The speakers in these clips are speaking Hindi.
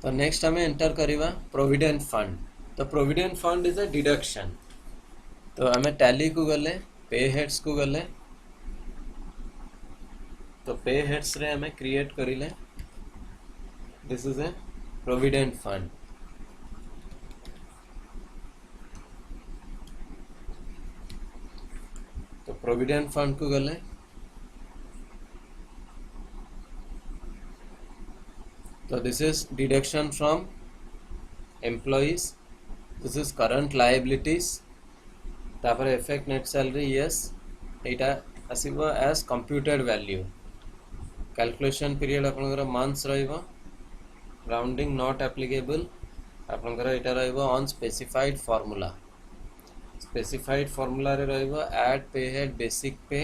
तो नेक्स्ट हमें एंटर करवा प्रोविडेंट फंड। तो provident fund is a deduction. तो हमें टैली को गले पे हेड्स को गले तो पे हेड्स रे हमें क्रिएट करिले this is a provident fund. तो प्रोविडेंट फंड को गले तो this is deduction from employees, this is current liabilities, तापर इफेक्ट नेट सैलरी यस एटा आसीबो as computed value. Calculation period आपनकर मंथ्स रहइबो, राउंडिंग नॉट एप्लीकेबल, आपनकर एटा रहइबो on specified formula. Specified formula रे रहइबो add pay head basic pay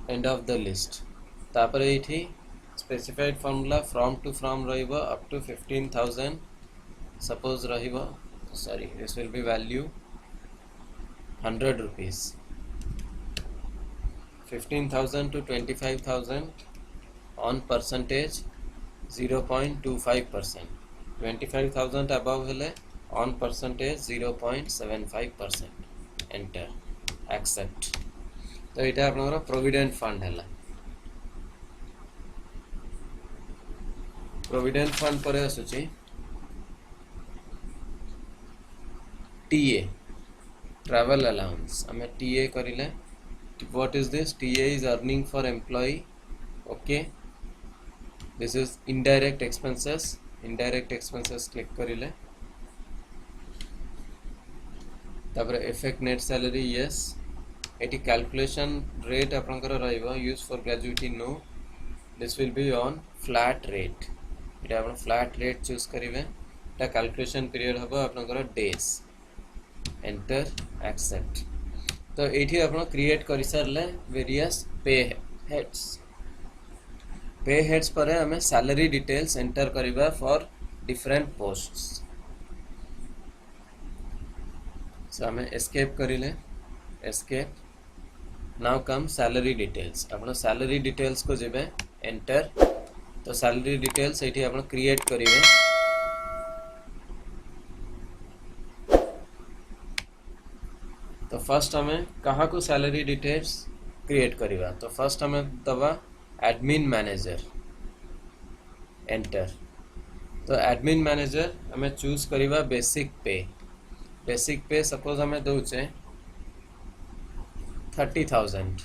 end of the list. तापर एठी specified formula from to from रहइबो अप टू 15,000 सपोज रहिबो, sorry this will B value 100 rupees, 15,000 to 25,000 on percentage 0.25%, 25,000 above हेले on percentage 0.75%, enter accept। तो यहाँ आपनकर प्रोविडेंट फंड है। प्रोविडेंट फंड पर आसुची टीए ट्रैवल अलाउंस। हमें टीए करिले what is this, TA is earning for employee. Okay this is indirect expenses, indirect expenses click करिले तापर इफेक्ट नेट सैलरी यस। एटी कैलकुलेशन रेट आपनकर रहइबो use for gratuity no, this will be on flat rate. एटा आपन फ्लैट रेट चूज करिवे। एटा कैलकुलेशन पीरियड हबो आपनकर डेज, एंटर एक्सेप्ट। तो एठी आपन क्रिएट करि सरले वेरियस पे हेड्स। पे हेड्स पर हमें सैलरी डिटेल्स एंटर करिबा फॉर डिफरेंट पोस्ट्स। सो हमें एस्केप करिले, escape. Now come salary details. आपन सैलरी डिटेल्स को जेबे एंटर। तो सैलरी डिटेल्स एठी आपन क्रिएट करिवे। तो फर्स्ट हमें कहाँ को सैलरी डिटेल्स क्रिएट करिवा। तो फर्स्ट हमें दबा एडमिन मैनेजर, एंटर। तो एडमिन मैनेजर हमें चूज करिवा बेसिक पे। बेसिक पे सपोज हमें दौचे 30,000।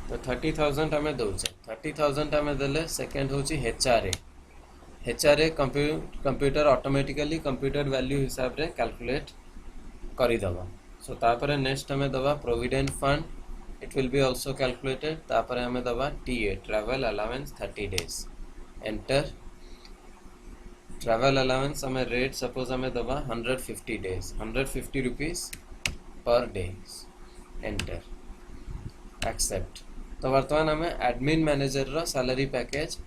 तो 30,000 हमें दौचे, 30,000 हमें देले। सेकेंड होची HRA. HRA computer automatically computer value हिसाब रे कैलकुलेट करिदबा। सो तापर नेक्स्ट हमें दबा provident fund, it will be also calculated. तापर हमें दबा TA travel allowance 30 days, enter. Travel allowance हमें रेट सपोज हमें दबा 150 days, 150 rupees per day, enter accept. तो वर्तमान हमें एडमिन मैनेजर रो सैलरी पैकेज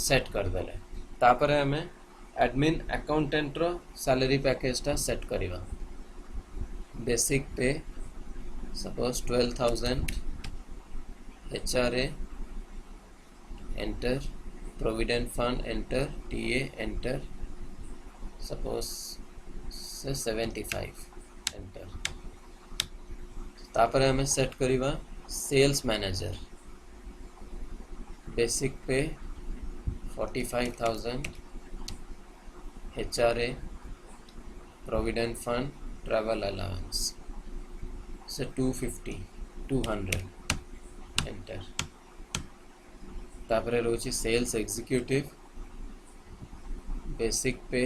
सेट कर देले। तापर हमें एडमिन अकाउंटेंट रो सैलरी पैकेज टा सेट करिवा। बेसिक पे suppose 12,000, HRA enter, provident fund enter, TA enter, suppose से 75 एंटर। तापर हमें सेट करिवा सेल्स मैनेजर। बेसिक पे 45,000, HRA, provident fund, travel allowance से 250, 200 एंटर। तापर रोची sales executive. Basic pay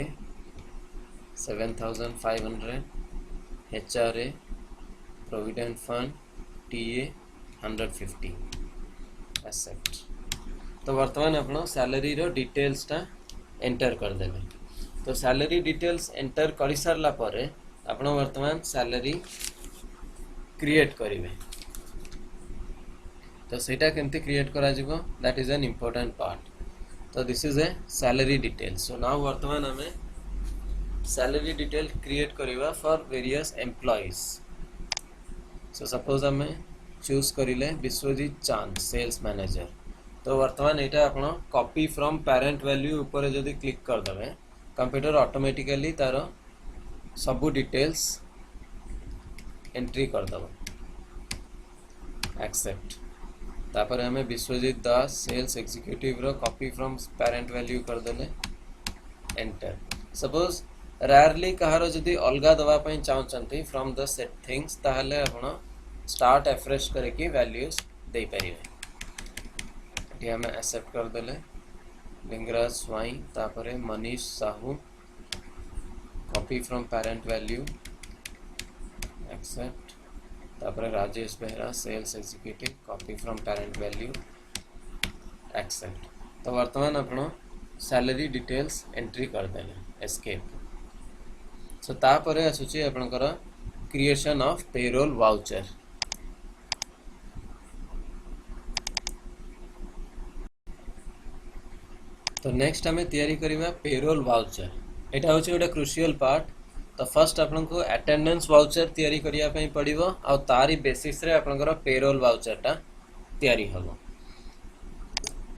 7,500, HRA, provident fund, TA 150, accept. तो वर्तमान आपण सैलरी रो डिटेल्स टा एंटर कर देबे। तो सैलरी डिटेल्स एंटर कर सारला परे आपण वर्तमान सैलरी क्रिएट करिवे। तो सेटा केमती क्रिएट करा जिवो, that is an important part. तो this is a salary details. So now वर्तमान हमें सैलरी डिटेल क्रिएट करिवा for various employees. So suppose हमें चूज करिले विश्वजीत चांद सेल्स मैनेजर। तो वर्तमान यहाँ आप कॉपी फ्रॉम पेरेंट वैल्यू ऊपर जदि क्लिक करदे कंप्यूटर ऑटोमेटिकली तार सबू डिटेल्स एंट्री करदब एक्सेप्ट तापर हमें विश्वजीत दास सेल्स एग्जीक्यूटिव रो कॉपी फ्रॉम पेरेंट वैल्यू करदे एंटर सपोज रेयरली कहार जदि अलगा दवा पई चाहउचंती फ्रॉम द सेट थिंग्स ताहले आपण स्टार्ट एफ्रेश करके वैल्यूज दे परिवे ये हमें एक्सेप्ट कर देले लिंगराज स्वाई तापर Manish Sahu copy from parent value accept तापर Rajesh Behera sales executive copy from parent value accept तो वर्तमान आपण सैलरी डिटेल्स एंट्री कर देले एस्केप सो तापर आसुची आपनकर क्रिएशन ऑफ पेरोल वाउचर तो नेक्स्ट हमें तैयारी करिवा पेरोल वाउचर एटा होची गोटे क्रुशियल पार्ट तो फर्स्ट आपन को अटेंडेंस वाउचर तैयारी करिया पई पड़िबो आ तारी बेसिस रे आपनकर पेरोल वाउचर टा तैयारी हबो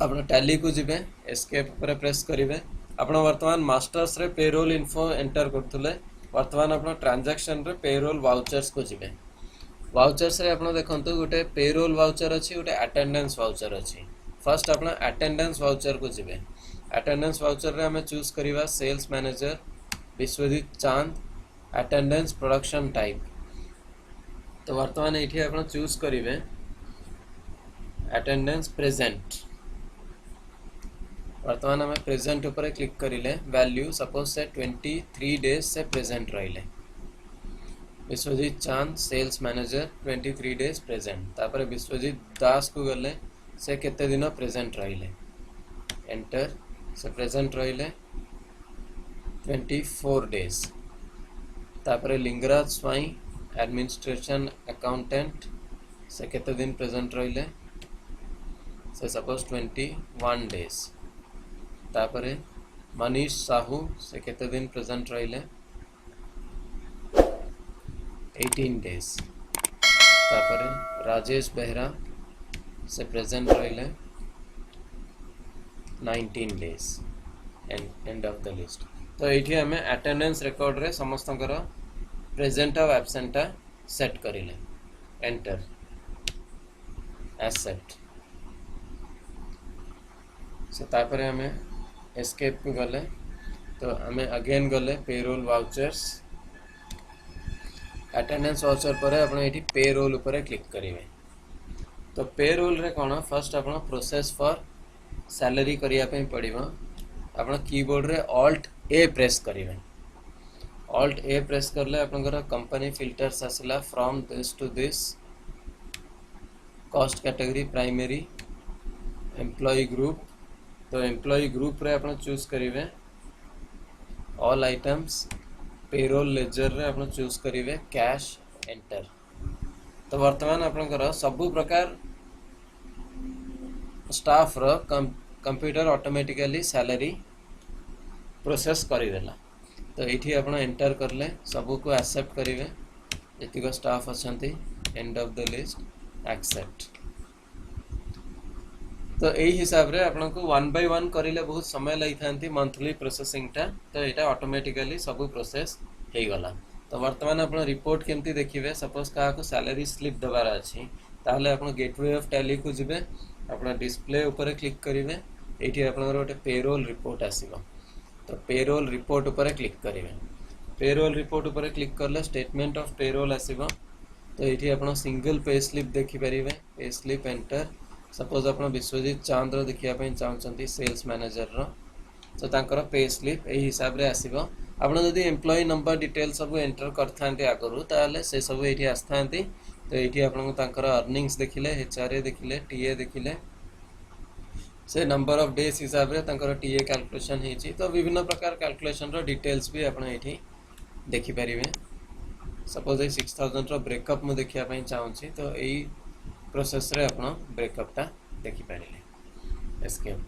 आपन टैली को जिबे एस्केप पर प्रेस करिवे आपन वर्तमान मास्टर्स रे पेरोल इन्फो एंटर करथुले वर्तमान आपन ट्रांजैक्शन रे पेरोल वाउचर्स को जिबे वाउचर्स रे आपन देखंतु गोटे पेरोल वाउचर अछि गोटे अटेंडेंस वाउचर अछि फर्स्ट आपन अटेंडेंस वाउचर को जिबे अटेंडेंस वाउचर रे हमें चूज करिवा सेल्स मैनेजर विश्वजीत चांद अटेंडेंस प्रोडक्शन टाइप तो वर्तमान एठी आपन चूज करिवे अटेंडेंस प्रेजेंट वर्तमान हमें प्रेजेंट ऊपर क्लिक करिले वैल्यू सपोज से 23 डेज से प्रेजेंट रहिले विश्वजीत चांद सेल्स मैनेजर 23 डेज प्रेजेंट तापर विश्वजीत दास को गले से केते दिन प्रेजेंट रहिले एंटर से प्रेजेंट रहिले 24 डेज तापर लिंगराज स्वाई एडमिनिस्ट्रेशन अकाउंटेंट से केते दिन प्रेजेंट रहिले से सपोज 21 डेज तापरे मनीष साहू से केते दिन प्रेजेंट रहिले 18 डेज तापरे राजेश बेहरा से प्रेजेंट रहिले 19 days and of the list तो एठी हमें अटेंडेंस रिकॉर्ड रे समस्तंकर प्रेजेंट और एब्सेंट सेट करिले एंटर एक्सेप्ट से तापरे हमें एस्केप को गले तो हमें अगेन गले पेरोल वाउचर्स अटेंडेंस वाउचर पर आपन एठी पेरोल ऊपर क्लिक करिवे तो पेरोल रे कोन फर्स्ट आपन प्रोसेस फॉर सैलरी करिया पे पड़िबो आपन कीबोर्ड रे ऑल्ट ए प्रेस करिवे ऑल्ट ए प्रेस करले आपनकर कंपनी फिल्टर्स आसिला from this to this cost category primary employee group तो एम्प्लॉय ग्रुप रे आपन चूज करिवे ऑल आइटम्स पेरोल लेजर रे आपन चूज करिवे कैश एंटर तो वर्तमान आपनकर सब प्रकार स्टाफ रो कंप्यूटर ऑटोमेटिकली सैलरी प्रोसेस करि देला तो एठी आपन एंटर करले सब को एक्सेप्ट करिवे एतिको स्टाफ अछंती end of the list accept तो यही हिसाब रे आपन को 1 बाय 1 करिले बहुत समय लगी थांती मंथली प्रोसेसिंग टा तो एटा ऑटोमेटिकली सब प्रोसेस हे गला तो वर्तमान आपन रिपोर्ट केमती देखिबे सपोज का को सैलरी स्लिप दबार अछि ताहले आपन गेटवे ऑफ टैली को जिबे आपन डिस्प्ले ऊपर क्लिक करिवे एठी आपन गोटे पेरोल रिपोर्ट आसीबो तो पेरोल रिपोर्ट ऊपर क्लिक करिवे पेरोल रिपोर्ट ऊपर क्लिक करले स्टेटमेंट ऑफ पेरोल आसीबो तो एठी आपन सिंगल पे स्लिप देखि परिवे पे स्लिप एंटर सपोज आपन विश्वजीत चांद रो देखिया पई चाहउचंती सेल्स मैनेजर रो तो तांकर पे स्लिप एही हिसाब रे आसीबो आपन जदी एम्प्लॉय नंबर डिटेल सब एंटर करथांती आगरु ताले से सब एठी आस्थांती तो एठी आपन को तांकर अर्निंग्स देखिले एचआरए देखिले टीए देखिले से नंबर ऑफ डेज हिसाब रे तांकर टीए कैलकुलेशन हेची तो विभिन्न प्रकार कैलकुलेशन रो डिटेल्स भी आपन एठी देखि परिवे सपोज 6000 रो ब्रेकअप मु देखिया पई चाहउची तो एही प्रोसेस रे अपना ब्रेकअप टा देखि पारिले एस्केप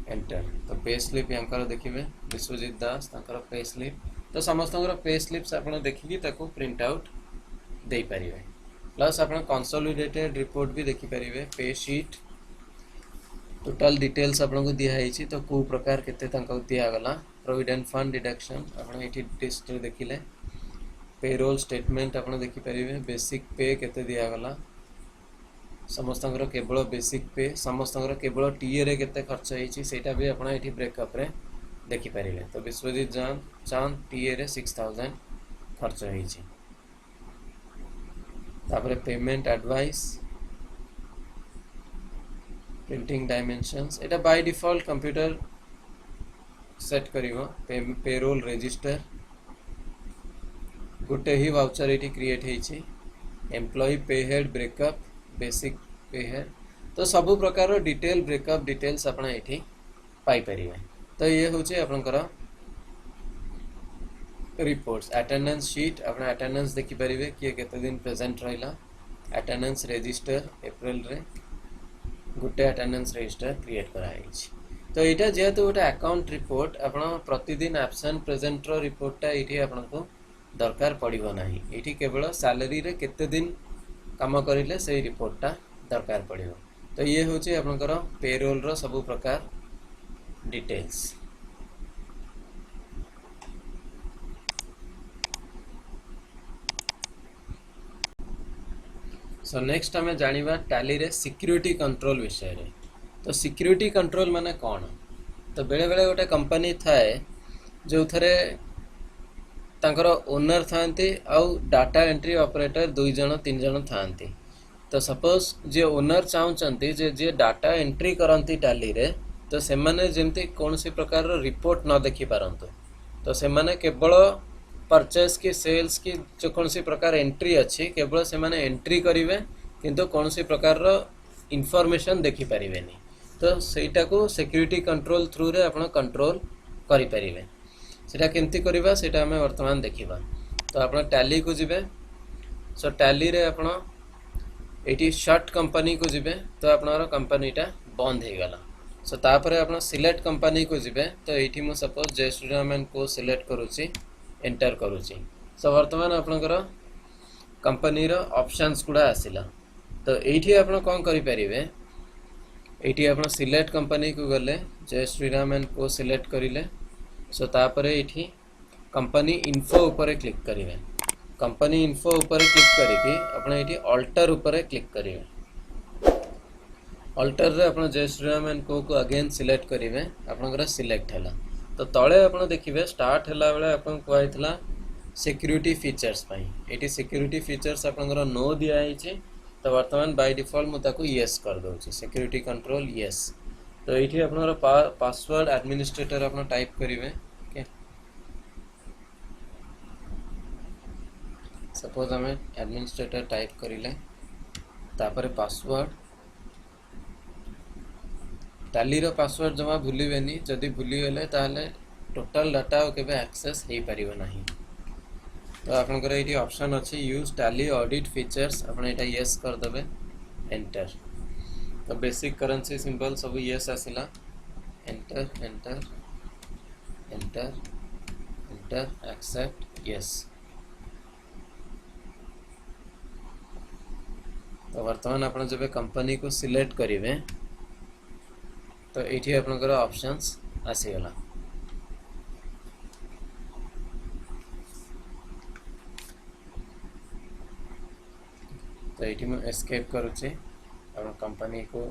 एंटर तो पे स्लिप यांकर देखिबे विश्वजीत दास तांकर पे स्लिप तो समस्तंकर पे स्लिप्स आपण देखि ताको प्रिंट आउट दे पारिबे प्लस आपण कंसोलिडेटेड रिपोर्ट भी देखि पारिबे पे शीट टोटल डिटेल्स आपको दिखाई तो कौ प्रकार केते दिगला प्रोविडेंट फंड डिडक्शन आपड़ ये टेस्ट देखिले पेरोल स्टेटमेंट आप देखिपारे बेसिक पे केते दिगला समस्त केवल बेसिक पे समस्त केवल टीए रे केते खर्च होती सेटा भी आप ब्रेकअप रे देखिपारे। तो विश्वजीत चांद टीए रे 6000 खर्च होती पेमेंट एडवाइस प्रिंटिंग डायमेंशंस एटा बाय डिफॉल्ट कंप्यूटर सेट करिवो पेरोल रजिस्टर गोटे ही वाउचर ये क्रिएट होती employee pay head breakup basic pay head तो सबु प्रकार डिटेल ब्रेकअप डिटेल्स आप पाई परिवे। तो ये हूँ आपंकर रिपोर्ट्स अटेंडेंस शीट आप अटेंडेंस देखिपारे किए केते दिन प्रेजेंट रहा अटेंडेंस रजिस्टर एप्रिल रे गोटे अटेंडेंस रजिस्टर क्रिएट कराई। तो यहाँ जेहेतु गोटे अकाउंट रिपोर्ट आप प्रतिदिन एब्सेंट प्रेजेंट रो रिपोर्टा ये आपको दरकार पड़ो ना ये केवल सैलरी रे केते दिन काम करिले से रिपोर्टा दरकार पड़ो। तो ये हूँ आपंकर पेरोल रो सबु प्रकार डिटेल्स। सो नेक्स्ट आम जानिबा टैली रे सिक्योरिटी कंट्रोल विषय रे। तो सिक्योरिटी कंट्रोल माने कौन? तो बेले बेले गोटे कंपनी थाए जो थरे तांकर ओनर थांती आउ डाटा एंट्री ऑपरेटर 2 जन 3 जन थांती। तो सपोज जे ओनर चाहते जे डाटा एंट्री करती टैली रे तो से माने जेमती कौन सी प्रकार रिपोर्ट न देखि पारंतु तो से माने केवल परचेस की सेल्स की जो कौन सी प्रकार एंट्री अच्छी केवल से माने एंट्री करेंगे किंतु कौन सी प्रकार इनफॉरमेशन देखि पारिबेनी। तो सेटा को सिक्योरिटी कंट्रोल थ्रू रे आपण कंट्रोल करि परिबे। सेटा केमती करबा सेटा हमें वर्तमान देखिबा। तो आपण टैली को जिबे। सो टैली रे आपण एटी शॉर्ट कंपनी को जिबे तो आपनर कंपनीटा बंद हो गला। सो तापर आपण सिलेक्ट कंपनी को जिबे तो एटी मु सपोज जय श्रीराम एंड को सिलेक्ट करूची एंटर करूची। सो वर्तमान आपनकर कंपनी रो ऑप्शंस गुडा आसिला। तो एठी आपण कोन करि परिबे एठी आपण सिलेक्ट कंपनी को गले जय श्रीराम एंड को सिलेक्ट करिले। सो तापर एठी कंपनी इन्फो ऊपर क्लिक करिवे। कंपनी इन्फो ऊपर क्लिक करके आपण एठी अल्टर ऊपर क्लिक करिवे। अल्टर रे आपण जय श्रीराम एंड को अगेन सिलेक्ट करिवे आपनकर सिलेक्ट हैला। तो तळे आपण देखिबे स्टार्ट हैला बेले आपण कोइथला सिक्योरिटी फीचर्स पई एठी सिक्योरिटी फीचर्स आपनकर नो दिया आइचे। तो वर्तमान बाय डिफॉल्ट मु ताको यस कर दोची सिक्योरिटी कंट्रोल यस। तो एठी आपनकर पासवर्ड एडमिनिस्ट्रेटर आपण टाइप करिवे। ओके सपोज हमें एडमिनिस्ट्रेटर टाइप करिले तापर पासवर्ड टैली रो पासवर्ड जमा भूलिबेनी जदि भूली गले ताहले टोटल डाटा केबे एक्सेस हे परिबो नाही। तो आपनकर एठी ऑप्शन अछि यूज टैली ऑडिट फीचर्स आपण एटा यस कर देबे एंटर। तो बेसिक करेंसी सिंबल सब यस आसिला enter enter enter enter accept yes. तो वर्तमान आपण जब कंपनी को सिलेक्ट करिवे तो एठी आपनकर ऑप्शंस आसीगला। तो ये मैं एस्केप करुचे अपन कंपनी को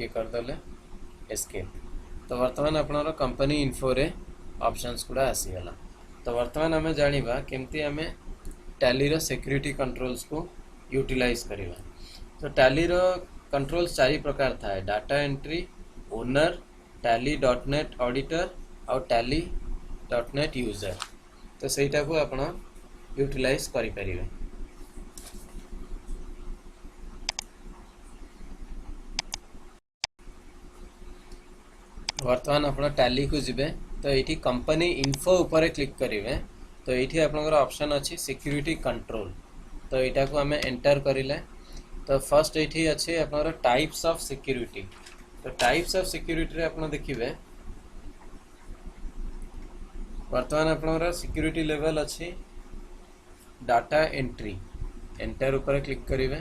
ये कर दले एस्केप। तो वर्तमान अपना कंपनी इन्फो रे ऑप्शंस गुड़ा आसीगला। तो वर्तमान आम जानिबा केमती आम टैली रो सिक्योरिटी कंट्रोल्स को यूटिलाइज करिबा। तो टैली रो कंट्रोल्स 4 प्रकार था data entry owner tally .net auditor और टैली .net यूजर। तो सेटा को आपण यूटिलाइज करि परिबे। वर्तमान अपना टैली को जिबे तो ये कंपनी इन्फो ऊपर क्लिक करेंगे। तो ये आपनकर ऑप्शन अच्छी सिक्योरिटी कंट्रोल। तो यहाँ को आम एंटर करें तो फर्स्ट ये अच्छे आपनकर टाइप्स ऑफ सिक्योरिटी। तो टाइप्स ऑफ सिक्योरिटी रे आपन देखिबे वर्तमान आपनकर सिक्योरिटी लेवल अच्छी डाटा एंट्री एंटर ऊपर क्लिक करेंगे।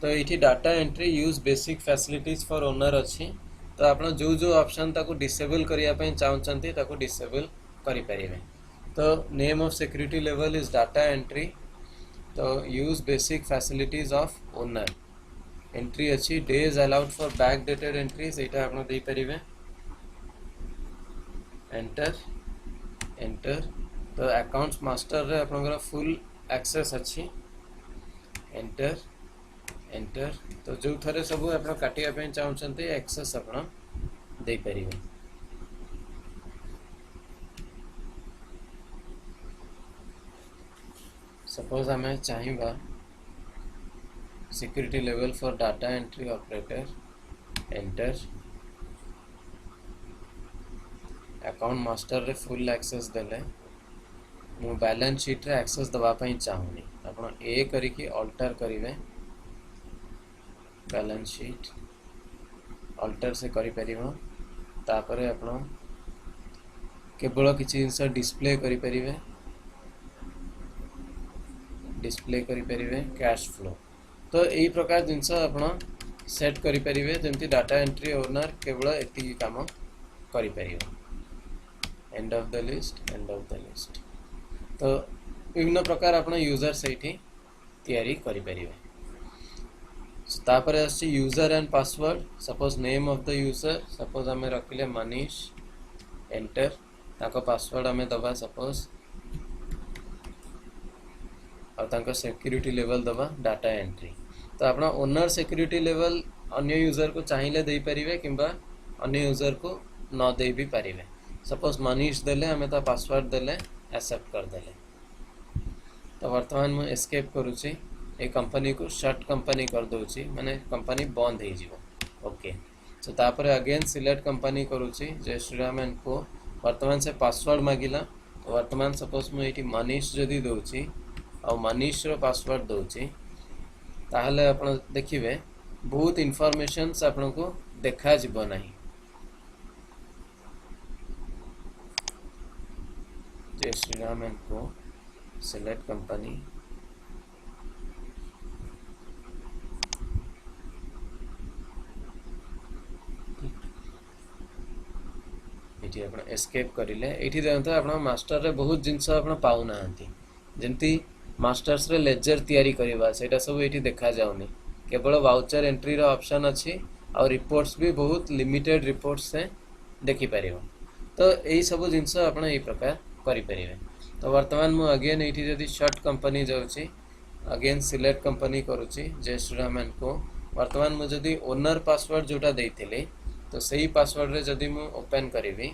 तो ये data entry use basic facilities for owner अच्छी। तो आप जो ऑप्शन ताको डिसेबल करिया पई चाहउछंती ताको डिसेबल करि परिबे। तो name of security level is data entry. तो use basic facilities of owner. Entry अच्छी days allowed for back dated entries एटा आपण देई परिबे। Enter enter. तो अकाउंट्स मास्टर रे आपनकर फुल एक्सेस अच्छी। Enter enter. तो जो थरे सब आप काटिया पे चाहते एक्सेस आप दे परिवे। सपोज आम चाहिए security level for data entry operator. Enter. Account master रे फुल एक्सेस देले मु बैलेंस शीट रे एक्सेस दवाई चाहूनी आप ए करिकी अल्टर करेंगे। बैलेंस शीट अल्टर से करि परिबो। तापरे आपण केवल किसी जिनस डिस्प्ले करि परिबे। डिस्प्ले करि परिबे कैश फ्लो। तो यही प्रकार जिनस आपण सेट करि परिबे जेमति डाटा एंट्री ओनर केवल एति काम करि परिबो। End of the list end of the list. तो विभिन्न प्रकार आपण यूजर सेठी तैयारी करि परिबे। तापर आछि user and password. Suppose name of the user suppose आम रखिले मनीष। एंटर। ताको पासवर्ड आम दबा सपोज और ताको सिक्योरिटी लेवल दबा डाटा एंट्री। तो आप ओनर सिक्योरिटी लेवल अन्य यूजर को चाहिए दे परिवे किंबा अन्य यूजर को न दे भी परिवे। सपोज मनीष देले आम ता पासवर्ड देले एक्सेप्ट कर देले। तो वर्तमान मु एस्केप करूची ए कंपनी को शट कंपनी कर दोची माने कंपनी बंद हो जीवो। ओके। सो तापर अगेन सिलेक्ट कंपनी करूची जय श्रीराम एंड को। वर्तमान से पासवर्ड मागिला। तो वर्तमान सपोज मु एठी मनीष जदी दोची और मनीष रो पासवर्ड दोची ताहले आपण देखिबे बहुत इन्फॉर्मेशंस आपण को देखा जीवो नाही। जय श्रीराम एंड को सिलेक्ट कंपनी। ये आप एस्केप करें ये देखते आप मास्टर रे बहुत जिनस आप पाऊना जमती मास्टर्स रे लेजर तैयारी करवा से सब ये देखा जाऊनी केवल वाउचर एंट्री रो ऑप्शन अच्छी और रिपोर्ट्स भी बहुत लिमिटेड रिपोर्ट्स से देखिपर। तो यही सब जिनस आप प्रकार करें। तो वर्तमान मु अगेन ये जदि शॉर्ट कंपनी जाऊँगी अगेन सिलेक्ट कंपनी करुच्ची जय श्रीराम एंड को। वर्तमान मु जदि ओनर पासवर्ड जोटा देइथिले तो सही पासवर्ड रे जदि मु ओपन करिवि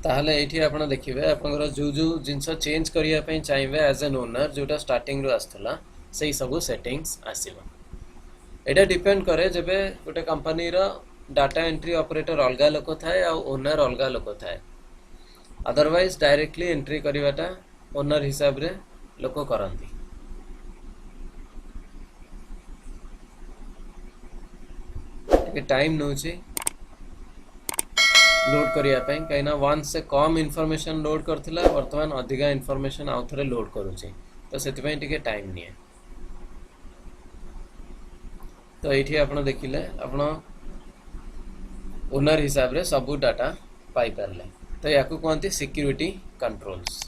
ताहले एठी आपण देखिबे आपनकर जो जिनस चेंज करिया पई चाहिबे एज एन ओनर जोटा स्टार्टिंग रो आस्थला सही सब सेटिंग्स आसीबो। एटा डिपेंड करे जबे गोटे कंपनी रो डाटा एंट्री ऑपरेटर अलगा लोक थाए और ओनर अलगा लोक थाए। अदरवाइज डायरेक्टली एंट्री करवाटा ओनर हिसाब रे लोक करंती। टाइम नौची लोड करिया पई कहीं वन से कम इनफॉरमेशन लोड करथिला वर्तमान अधिका इनफॉरमेशन आउ थरे लोड करूची तो सेति पई टिके टाइम निए। तो एठी आपण देखिले आपण ओनर हिसाब रे सब डाटा पाई परले। तो याकू कहते सिक्योरिटी कंट्रोल्स।